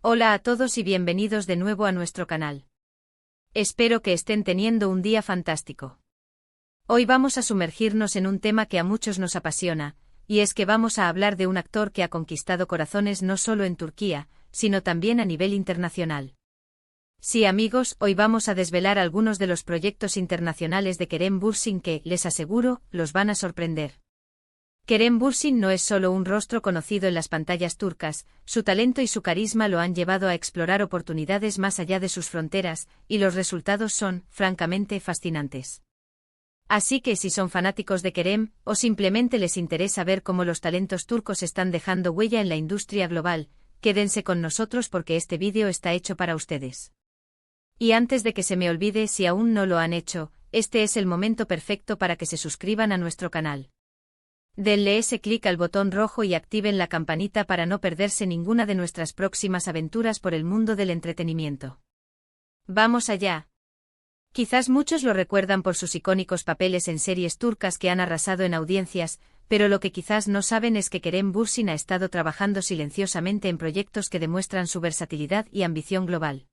Hola a todos y bienvenidos de nuevo a nuestro canal. Espero que estén teniendo un día fantástico. Hoy vamos a sumergirnos en un tema que a muchos nos apasiona, y es que vamos a hablar de un actor que ha conquistado corazones no solo en Turquía, sino también a nivel internacional. Sí amigos, hoy vamos a desvelar algunos de los proyectos internacionales de Kerem Bürsin que, les aseguro, los van a sorprender. Kerem Bürsin no es solo un rostro conocido en las pantallas turcas, su talento y su carisma lo han llevado a explorar oportunidades más allá de sus fronteras, y los resultados son, francamente, fascinantes. Así que si son fanáticos de Kerem, o simplemente les interesa ver cómo los talentos turcos están dejando huella en la industria global, quédense con nosotros porque este vídeo está hecho para ustedes. Y antes de que se me olvide, si aún no lo han hecho, este es el momento perfecto para que se suscriban a nuestro canal. Denle ese clic al botón rojo y activen la campanita para no perderse ninguna de nuestras próximas aventuras por el mundo del entretenimiento. ¡Vamos allá! Quizás muchos lo recuerdan por sus icónicos papeles en series turcas que han arrasado en audiencias, pero lo que quizás no saben es que Kerem Bürsin ha estado trabajando silenciosamente en proyectos que demuestran su versatilidad y ambición global.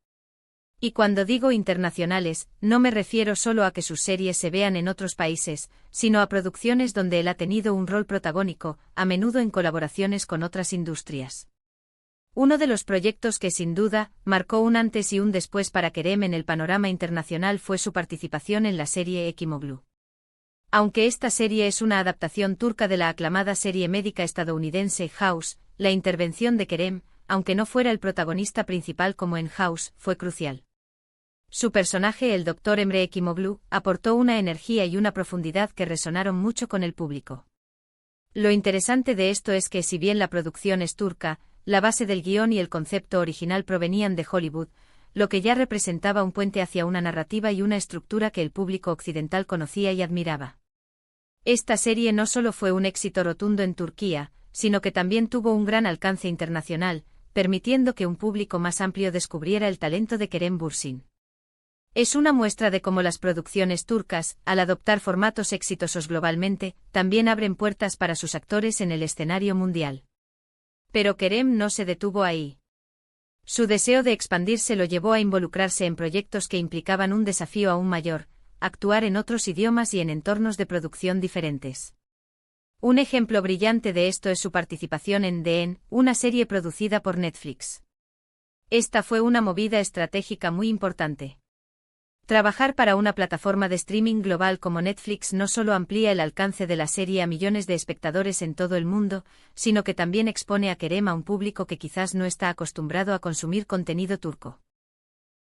Y cuando digo internacionales, no me refiero solo a que sus series se vean en otros países, sino a producciones donde él ha tenido un rol protagónico, a menudo en colaboraciones con otras industrias. Uno de los proyectos que sin duda marcó un antes y un después para Kerem en el panorama internacional fue su participación en la serie Hekimoglu. Aunque esta serie es una adaptación turca de la aclamada serie médica estadounidense House, la intervención de Kerem, aunque no fuera el protagonista principal como en House, fue crucial. Su personaje, el Dr. Emre Hekimoglu, aportó una energía y una profundidad que resonaron mucho con el público. Lo interesante de esto es que si bien la producción es turca, la base del guión y el concepto original provenían de Hollywood, lo que ya representaba un puente hacia una narrativa y una estructura que el público occidental conocía y admiraba. Esta serie no solo fue un éxito rotundo en Turquía, sino que también tuvo un gran alcance internacional, permitiendo que un público más amplio descubriera el talento de Kerem Bürsin. Es una muestra de cómo las producciones turcas, al adoptar formatos exitosos globalmente, también abren puertas para sus actores en el escenario mundial. Pero Kerem no se detuvo ahí. Su deseo de expandirse lo llevó a involucrarse en proyectos que implicaban un desafío aún mayor, actuar en otros idiomas y en entornos de producción diferentes. Un ejemplo brillante de esto es su participación en DN, una serie producida por Netflix. Esta fue una movida estratégica muy importante. Trabajar para una plataforma de streaming global como Netflix no solo amplía el alcance de la serie a millones de espectadores en todo el mundo, sino que también expone a Kerem a un público que quizás no está acostumbrado a consumir contenido turco.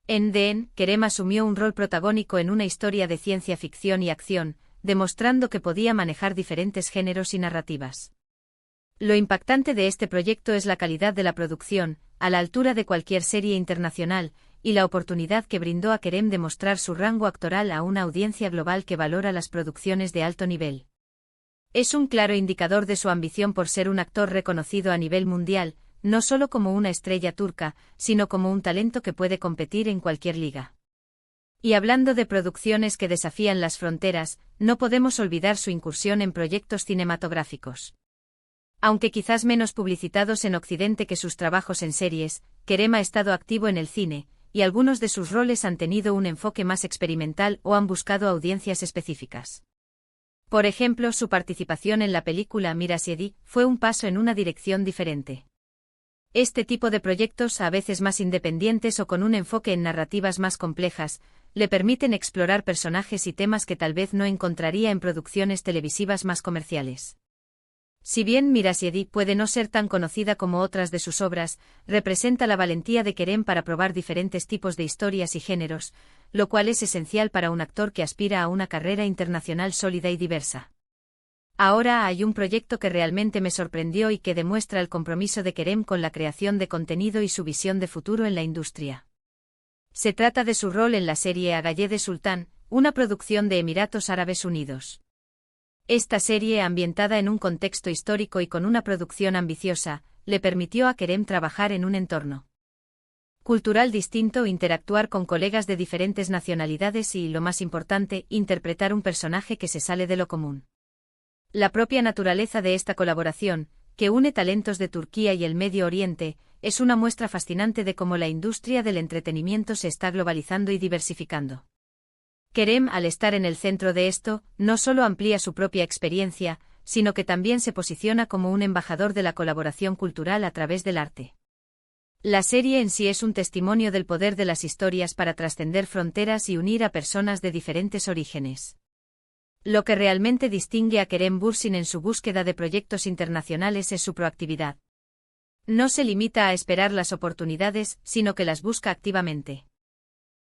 En DN, Kerem asumió un rol protagónico en una historia de ciencia ficción y acción, demostrando que podía manejar diferentes géneros y narrativas. Lo impactante de este proyecto es la calidad de la producción, a la altura de cualquier serie internacional, y la oportunidad que brindó a Kerem de mostrar su rango actoral a una audiencia global que valora las producciones de alto nivel. Es un claro indicador de su ambición por ser un actor reconocido a nivel mundial, no solo como una estrella turca, sino como un talento que puede competir en cualquier liga. Y hablando de producciones que desafían las fronteras, no podemos olvidar su incursión en proyectos cinematográficos. Aunque quizás menos publicitados en Occidente que sus trabajos en series, Kerem ha estado activo en el cine, y algunos de sus roles han tenido un enfoque más experimental o han buscado audiencias específicas. Por ejemplo, su participación en la película Mirasiedi fue un paso en una dirección diferente. Este tipo de proyectos, a veces más independientes o con un enfoque en narrativas más complejas, le permiten explorar personajes y temas que tal vez no encontraría en producciones televisivas más comerciales. Si bien Mirasiedi puede no ser tan conocida como otras de sus obras, representa la valentía de Kerem para probar diferentes tipos de historias y géneros, lo cual es esencial para un actor que aspira a una carrera internacional sólida y diversa. Ahora hay un proyecto que realmente me sorprendió y que demuestra el compromiso de Kerem con la creación de contenido y su visión de futuro en la industria. Se trata de su rol en la serie Agaye de Sultán, una producción de Emiratos Árabes Unidos. Esta serie, ambientada en un contexto histórico y con una producción ambiciosa, le permitió a Kerem trabajar en un entorno cultural distinto, interactuar con colegas de diferentes nacionalidades y, lo más importante, interpretar un personaje que se sale de lo común. La propia naturaleza de esta colaboración, que une talentos de Turquía y el Medio Oriente, es una muestra fascinante de cómo la industria del entretenimiento se está globalizando y diversificando. Kerem, al estar en el centro de esto, no solo amplía su propia experiencia, sino que también se posiciona como un embajador de la colaboración cultural a través del arte. La serie en sí es un testimonio del poder de las historias para trascender fronteras y unir a personas de diferentes orígenes. Lo que realmente distingue a Kerem Bürsin en su búsqueda de proyectos internacionales es su proactividad. No se limita a esperar las oportunidades, sino que las busca activamente.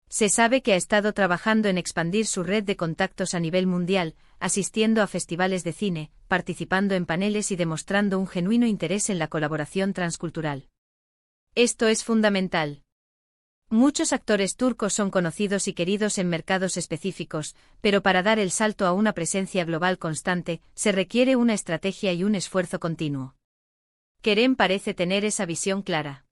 Se sabe que ha estado trabajando en expandir su red de contactos a nivel mundial, asistiendo a festivales de cine, participando en paneles y demostrando un genuino interés en la colaboración transcultural. Esto es fundamental. Muchos actores turcos son conocidos y queridos en mercados específicos, pero para dar el salto a una presencia global constante, se requiere una estrategia y un esfuerzo continuo. Kerem parece tener esa visión clara.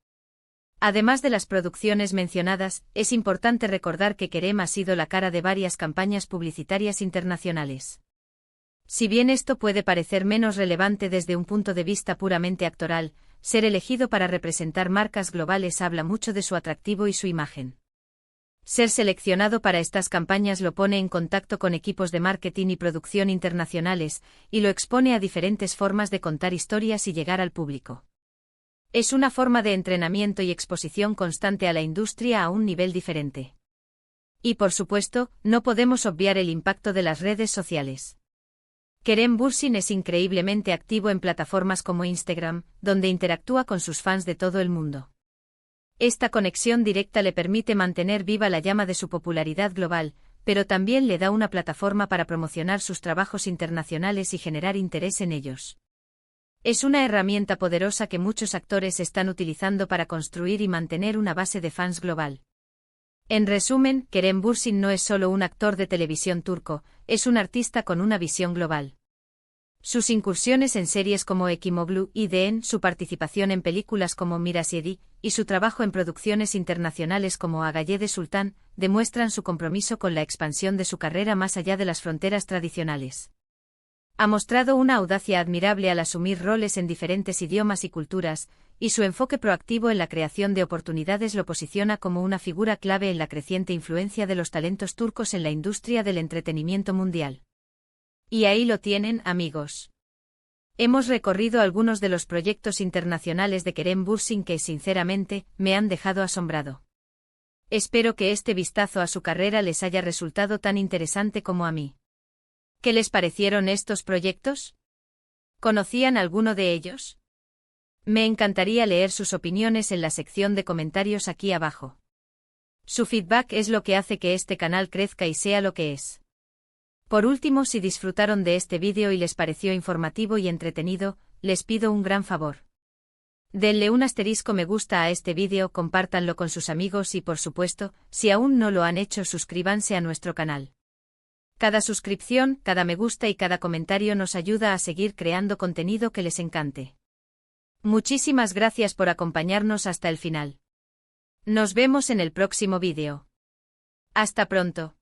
Además de las producciones mencionadas, es importante recordar que Kerem ha sido la cara de varias campañas publicitarias internacionales. Si bien esto puede parecer menos relevante desde un punto de vista puramente actoral, ser elegido para representar marcas globales habla mucho de su atractivo y su imagen. Ser seleccionado para estas campañas lo pone en contacto con equipos de marketing y producción internacionales, y lo expone a diferentes formas de contar historias y llegar al público. Es una forma de entrenamiento y exposición constante a la industria a un nivel diferente. Y por supuesto, no podemos obviar el impacto de las redes sociales. Kerem Bürsin es increíblemente activo en plataformas como Instagram, donde interactúa con sus fans de todo el mundo. Esta conexión directa le permite mantener viva la llama de su popularidad global, pero también le da una plataforma para promocionar sus trabajos internacionales y generar interés en ellos. Es una herramienta poderosa que muchos actores están utilizando para construir y mantener una base de fans global. En resumen, Kerem Bürsin no es solo un actor de televisión turco, es un artista con una visión global. Sus incursiones en series como Ekimoglu y DN, su participación en películas como Mirasiedi, y su trabajo en producciones internacionales como Agaye de Sultan, demuestran su compromiso con la expansión de su carrera más allá de las fronteras tradicionales. Ha mostrado una audacia admirable al asumir roles en diferentes idiomas y culturas, y su enfoque proactivo en la creación de oportunidades lo posiciona como una figura clave en la creciente influencia de los talentos turcos en la industria del entretenimiento mundial. Y ahí lo tienen, amigos. Hemos recorrido algunos de los proyectos internacionales de Kerem Bürsin que, sinceramente, me han dejado asombrado. Espero que este vistazo a su carrera les haya resultado tan interesante como a mí. ¿Qué les parecieron estos proyectos? ¿Conocían alguno de ellos? Me encantaría leer sus opiniones en la sección de comentarios aquí abajo. Su feedback es lo que hace que este canal crezca y sea lo que es. Por último, si disfrutaron de este vídeo y les pareció informativo y entretenido, les pido un gran favor. Denle un asterisco me gusta a este vídeo, compártanlo con sus amigos y por supuesto, si aún no lo han hecho, suscríbanse a nuestro canal. Cada suscripción, cada me gusta y cada comentario nos ayuda a seguir creando contenido que les encante. Muchísimas gracias por acompañarnos hasta el final. Nos vemos en el próximo vídeo. Hasta pronto.